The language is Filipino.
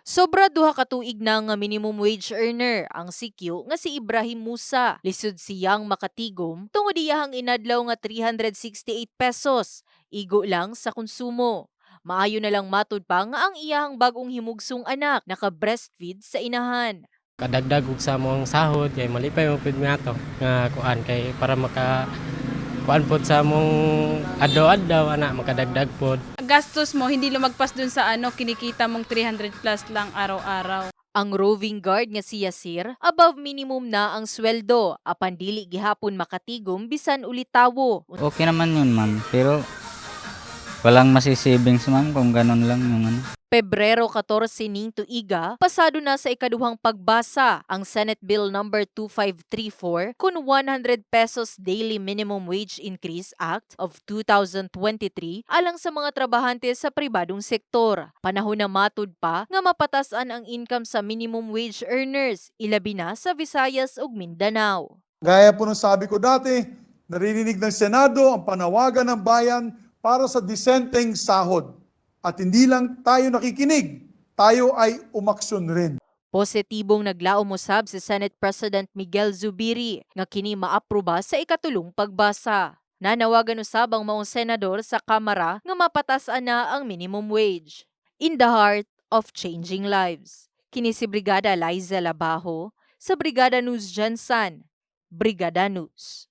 Sobra duha ka tuig na nga minimum wage earner ang sikyo nga si Ibrahim Musa. Lisod siyang makatigom tungod iyahang inadlaw nga 368 pesos. Igo lang sa konsumo. Maayo na lang matud pa nga ang iyahang bagong himugsong anak naka-breastfeed sa inahan. Kadagdag og sa among sahod kay malipay mo pud mi ato nga kuan kay para maka kuan pod sa among adlaw-adlaw ana makadagdag pod. Gastos mo hindi lumagpas dun sa kinikita mong 300 plus lang araw-araw. Ang roving guard nga si Yasir, above minimum na ang sweldo, apan dili gihapon makatigom bisan ulitawo. Okay naman yun, ma'am. Pero walang masisavings, ma'am, kung ganun lang yung ano. Pebrero 14 ning tuiga, pasado na sa ikaduhang pagbasa ang Senate Bill number 2534 kun 100 pesos Daily Minimum Wage Increase Act of 2023 alang sa mga trabahante sa pribadong sektor. Panahon na matud pa nga mapatasan ang income sa minimum wage earners, ilabi na sa Visayas ug Mindanao. Gaya po ng sabi ko dati, naririnig ng Senado ang panawagan ng bayan para sa disenteng sahod. At hindi lang tayo nakikinig, tayo ay umaksyon rin. Positibong naglaom usab si Senate President Miguel Zubiri nga kini maaproba sa ikatulong pagbasa. Nanawagan usab ang maong senador sa Kamara nga mapatasan na ang minimum wage. In the heart of changing lives. Kini si Brigada Liza Labajo sa Brigada News Jansan. Brigada News.